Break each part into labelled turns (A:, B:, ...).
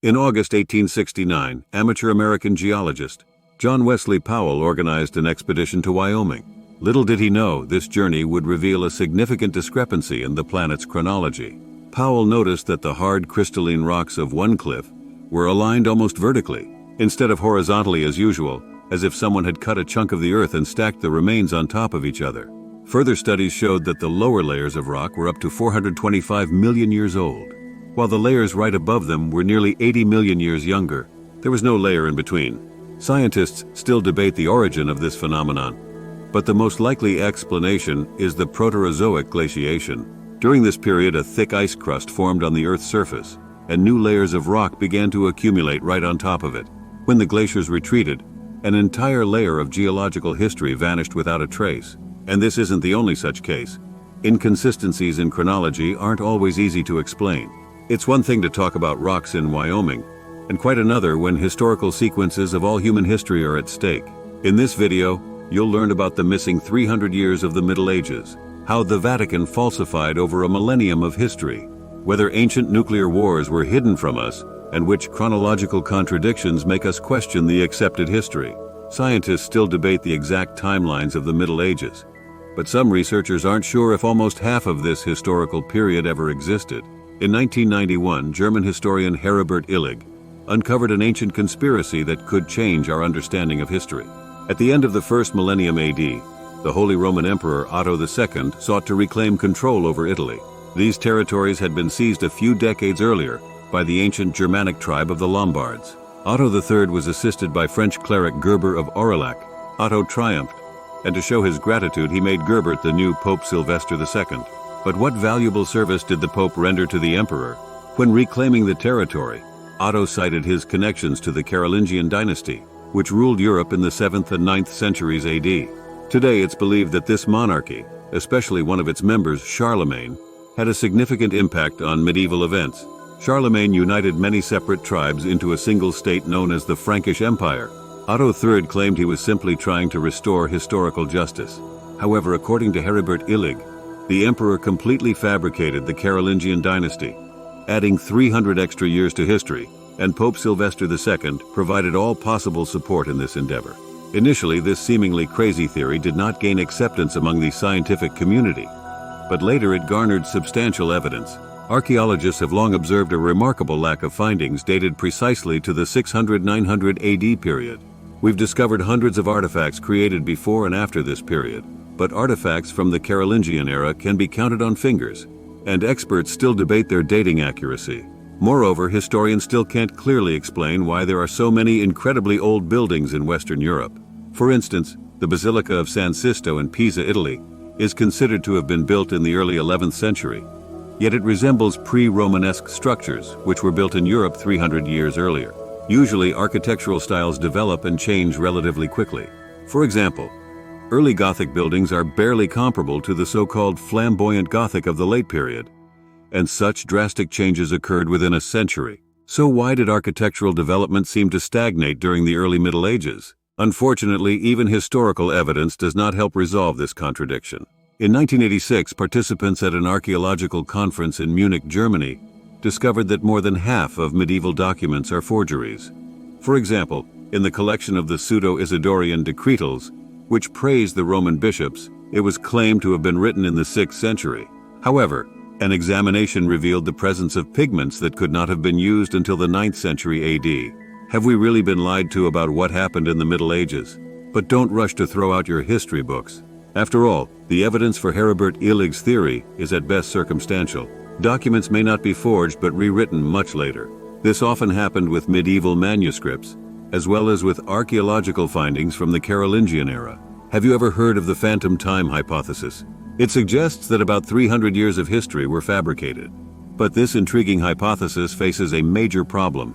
A: In August 1869, amateur American geologist John Wesley Powell organized an expedition to Wyoming. Little did he know this journey would reveal a significant discrepancy in the planet's chronology. Powell noticed that the hard crystalline rocks of one cliff were aligned almost vertically, instead of horizontally as usual, as if someone had cut a chunk of the earth and stacked the remains on top of each other. Further studies showed that the lower layers of rock were up to 425 million years old, while the layers right above them were nearly 80 million years younger. There was no layer in between. Scientists still debate the origin of this phenomenon, but the most likely explanation is the Proterozoic glaciation. During this period, a thick ice crust formed on the Earth's surface, and new layers of rock began to accumulate right on top of it. When the glaciers retreated, an entire layer of geological history vanished without a trace. And this isn't the only such case. Inconsistencies in chronology aren't always easy to explain. It's one thing to talk about rocks in Wyoming, and quite another when historical sequences of all human history are at stake. In this video, you'll learn about the missing 300 years of the Middle Ages, how the Vatican falsified over a millennium of history, whether ancient nuclear wars were hidden from us, and which chronological contradictions make us question the accepted history. Scientists still debate the exact timelines of the Middle Ages, but some researchers aren't sure if almost half of this historical period ever existed. In 1991, German historian Heribert Illig uncovered an ancient conspiracy that could change our understanding of history. At the end of the first millennium AD, the Holy Roman Emperor Otto II sought to reclaim control over Italy. These territories had been seized a few decades earlier by the ancient Germanic tribe of the Lombards. Otto III was assisted by French cleric Gerber of Aurillac. Otto triumphed, and to show his gratitude he made Gerbert the new Pope Sylvester II. But what valuable service did the Pope render to the emperor? When reclaiming the territory, Otto cited his connections to the Carolingian dynasty, which ruled Europe in the 7th and 9th centuries AD. Today it's believed that this monarchy, especially one of its members, Charlemagne, had a significant impact on medieval events. Charlemagne united many separate tribes into a single state known as the Frankish Empire. Otto III claimed he was simply trying to restore historical justice. However, according to Heribert Illig, the emperor completely fabricated the Carolingian dynasty, adding 300 extra years to history, and Pope Sylvester II provided all possible support in this endeavor. Initially, this seemingly crazy theory did not gain acceptance among the scientific community, but later it garnered substantial evidence. Archaeologists have long observed a remarkable lack of findings dated precisely to the 600-900 AD period. We've discovered hundreds of artifacts created before and after this period, but artifacts from the Carolingian era can be counted on fingers, and experts still debate their dating accuracy. Moreover, historians still can't clearly explain why there are so many incredibly old buildings in Western Europe. For instance, the Basilica of San Sisto in Pisa, Italy, is considered to have been built in the early 11th century, yet it resembles pre-Romanesque structures, which were built in Europe 300 years earlier. Usually, architectural styles develop and change relatively quickly. For example, early Gothic buildings are barely comparable to the so-called flamboyant Gothic of the late period, and such drastic changes occurred within a century. So why did architectural development seem to stagnate during the early Middle Ages? Unfortunately, even historical evidence does not help resolve this contradiction. In 1986, participants at an archaeological conference in Munich, Germany, discovered that more than half of medieval documents are forgeries. For example, in the collection of the Pseudo-Isidorian Decretals, which praised the Roman bishops, it was claimed to have been written in the 6th century. However, an examination revealed the presence of pigments that could not have been used until the 9th century AD. Have we really been lied to about what happened in the Middle Ages? But don't rush to throw out your history books. After all, the evidence for Heribert Illig's theory is at best circumstantial. Documents may not be forged but rewritten much later. This often happened with medieval manuscripts, as well as with archaeological findings from the Carolingian era. Have you ever heard of the phantom time hypothesis? It suggests that about 300 years of history were fabricated. But this intriguing hypothesis faces a major problem: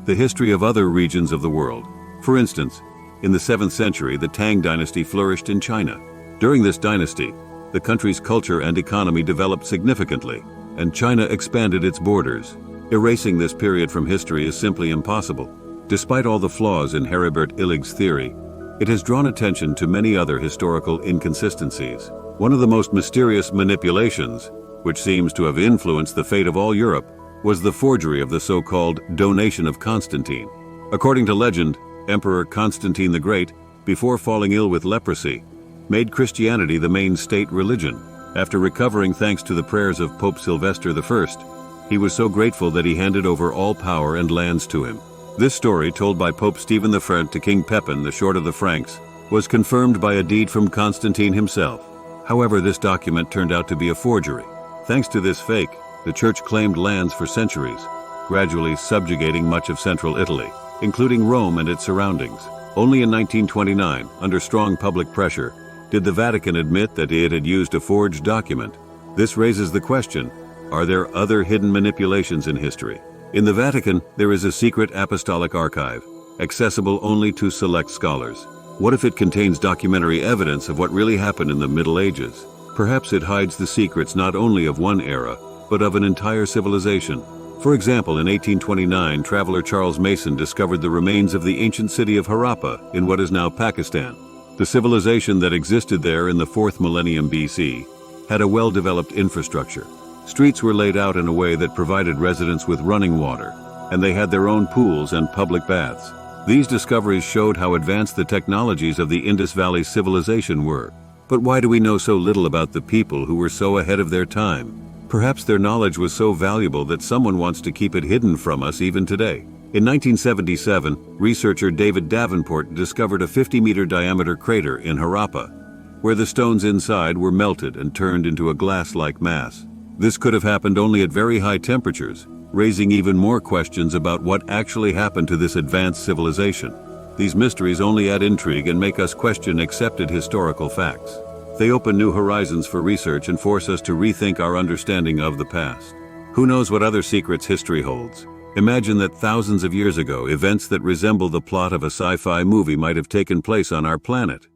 A: the history of other regions of the world. For instance, in the 7th century, the Tang dynasty flourished in China. During this dynasty, the country's culture and economy developed significantly, and China expanded its borders. Erasing this period from history is simply impossible. Despite all the flaws in Heribert Illig's theory, it has drawn attention to many other historical inconsistencies. One of the most mysterious manipulations, which seems to have influenced the fate of all Europe, was the forgery of the so-called donation of Constantine. According to legend, Emperor Constantine the Great, before falling ill with leprosy, made Christianity the main state religion. After recovering thanks to the prayers of Pope Sylvester I, he was so grateful that he handed over all power and lands to him. This story, told by Pope Stephen I to King Pepin, the Short of the Franks, was confirmed by a deed from Constantine himself. However, this document turned out to be a forgery. Thanks to this fake, the Church claimed lands for centuries, gradually subjugating much of central Italy, including Rome and its surroundings. Only in 1929, under strong public pressure, did the Vatican admit that it had used a forged document. This raises the question, are there other hidden manipulations in history? In the Vatican, there is a secret apostolic archive, accessible only to select scholars. What if it contains documentary evidence of what really happened in the Middle Ages? Perhaps it hides the secrets not only of one era, but of an entire civilization. For example, in 1829, traveler Charles Mason discovered the remains of the ancient city of Harappa in what is now Pakistan. The civilization that existed there in the 4th millennium BC had a well-developed infrastructure. Streets were laid out in a way that provided residents with running water, and they had their own pools and public baths. These discoveries showed how advanced the technologies of the Indus Valley civilization were. But why do we know so little about the people who were so ahead of their time? Perhaps their knowledge was so valuable that someone wants to keep it hidden from us even today. In 1977, researcher David Davenport discovered a 50-meter diameter crater in Harappa, where the stones inside were melted and turned into a glass-like mass. This could have happened only at very high temperatures, raising even more questions about what actually happened to this advanced civilization. These mysteries only add intrigue and make us question accepted historical facts. They open new horizons for research and force us to rethink our understanding of the past. Who knows what other secrets history holds? Imagine that thousands of years ago, events that resemble the plot of a sci-fi movie might have taken place on our planet.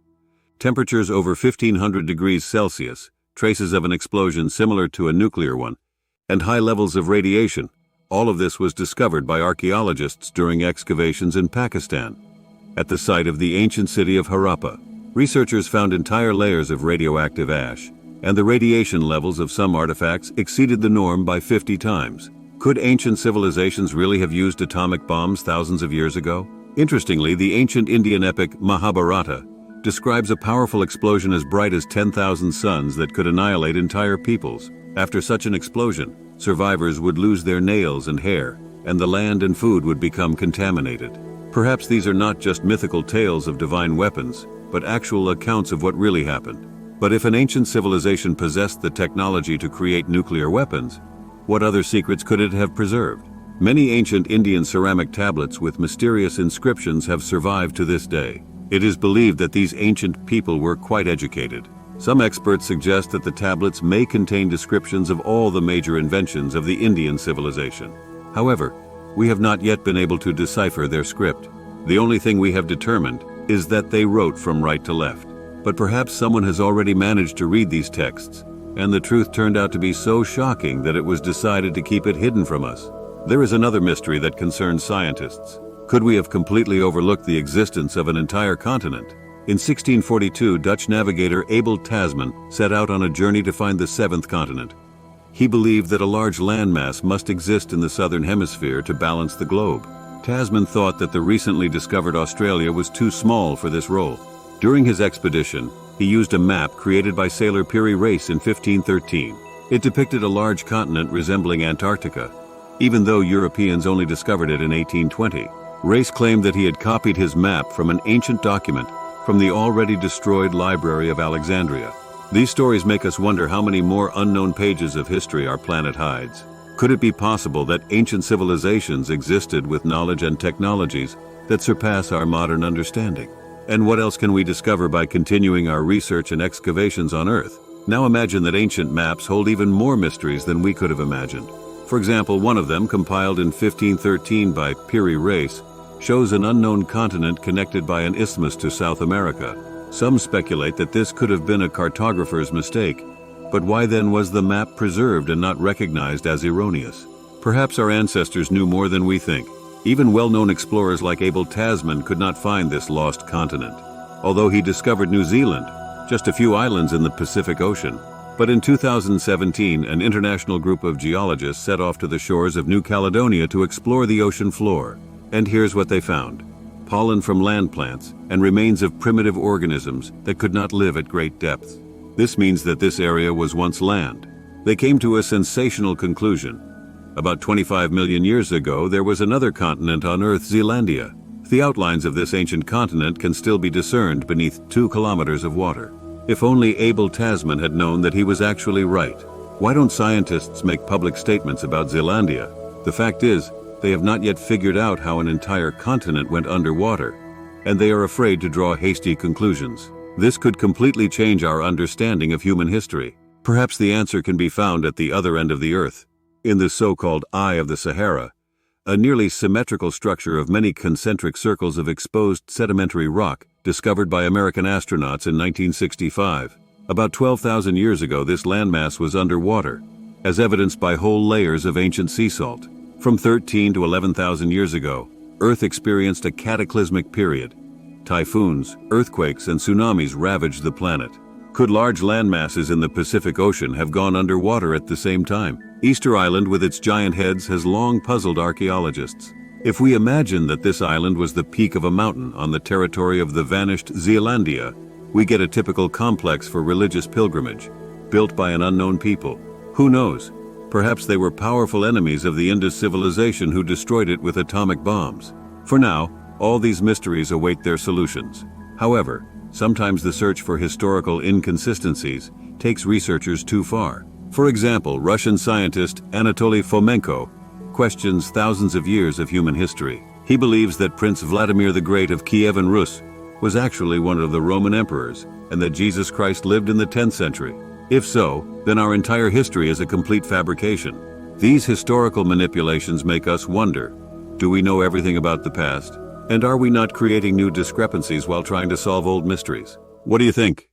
A: Temperatures over 1500 degrees Celsius, traces of an explosion similar to a nuclear one, and high levels of radiation. All of this was discovered by archaeologists during excavations in Pakistan. At the site of the ancient city of Harappa, researchers found entire layers of radioactive ash, and the radiation levels of some artifacts exceeded the norm by 50 times. Could ancient civilizations really have used atomic bombs thousands of years ago? Interestingly, the ancient Indian epic Mahabharata describes a powerful explosion as bright as 10,000 suns that could annihilate entire peoples. After such an explosion, survivors would lose their nails and hair, and the land and food would become contaminated. Perhaps these are not just mythical tales of divine weapons, but actual accounts of what really happened. But if an ancient civilization possessed the technology to create nuclear weapons, what other secrets could it have preserved? Many ancient Indian ceramic tablets with mysterious inscriptions have survived to this day. It is believed that these ancient people were quite educated. Some experts suggest that the tablets may contain descriptions of all the major inventions of the Indian civilization. However, we have not yet been able to decipher their script. The only thing we have determined is that they wrote from right to left. But perhaps someone has already managed to read these texts, and the truth turned out to be so shocking that it was decided to keep it hidden from us. There is another mystery that concerns scientists. Could we have completely overlooked the existence of an entire continent? In 1642, Dutch navigator Abel Tasman set out on a journey to find the seventh continent. He believed that a large landmass must exist in the southern hemisphere to balance the globe. Tasman thought that the recently discovered Australia was too small for this role. During his expedition, he used a map created by sailor Piri Reis in 1513. It depicted a large continent resembling Antarctica, even though Europeans only discovered it in 1820. Reis claimed that he had copied his map from an ancient document from the already destroyed Library of Alexandria. These stories make us wonder how many more unknown pages of history our planet hides. Could it be possible that ancient civilizations existed with knowledge and technologies that surpass our modern understanding? And what else can we discover by continuing our research and excavations on Earth? Now imagine that ancient maps hold even more mysteries than we could have imagined. For example, one of them, compiled in 1513 by Piri Reis, shows an unknown continent connected by an isthmus to South America. Some speculate that this could have been a cartographer's mistake, but why then was the map preserved and not recognized as erroneous? Perhaps our ancestors knew more than we think. Even well-known explorers like Abel Tasman could not find this lost continent, although he discovered New Zealand, just a few islands in the Pacific Ocean. But in 2017, an international group of geologists set off to the shores of New Caledonia to explore the ocean floor. And here's what they found: pollen from land plants and remains of primitive organisms that could not live at great depths. This means that this area was once land. They came to a sensational conclusion. About 25 million years ago, there was another continent on Earth, Zealandia. The outlines of this ancient continent can still be discerned beneath 2 kilometers of water. If only Abel Tasman had known that he was actually right. Why don't scientists make public statements about Zealandia? The fact is, they have not yet figured out how an entire continent went underwater, and they are afraid to draw hasty conclusions. This could completely change our understanding of human history. Perhaps the answer can be found at the other end of the Earth, in the so-called Eye of the Sahara, a nearly symmetrical structure of many concentric circles of exposed sedimentary rock discovered by American astronauts in 1965. About 12,000 years ago, this landmass was underwater, as evidenced by whole layers of ancient sea salt. From 13 to 11,000 years ago, Earth experienced a cataclysmic period. Typhoons, earthquakes, and tsunamis ravaged the planet. Could large landmasses in the Pacific Ocean have gone underwater at the same time? Easter Island with its giant heads has long puzzled archaeologists. If we imagine that this island was the peak of a mountain on the territory of the vanished Zealandia, we get a typical complex for religious pilgrimage, built by an unknown people. Who knows? Perhaps they were powerful enemies of the Indus civilization who destroyed it with atomic bombs. For now, all these mysteries await their solutions. However, sometimes the search for historical inconsistencies takes researchers too far. For example, Russian scientist Anatoly Fomenko questions thousands of years of human history. He believes that Prince Vladimir the Great of Kievan Rus was actually one of the Roman emperors, and that Jesus Christ lived in the 10th century. If so, then our entire history is a complete fabrication. These historical manipulations make us wonder, do we know everything about the past? And are we not creating new discrepancies while trying to solve old mysteries? What do you think?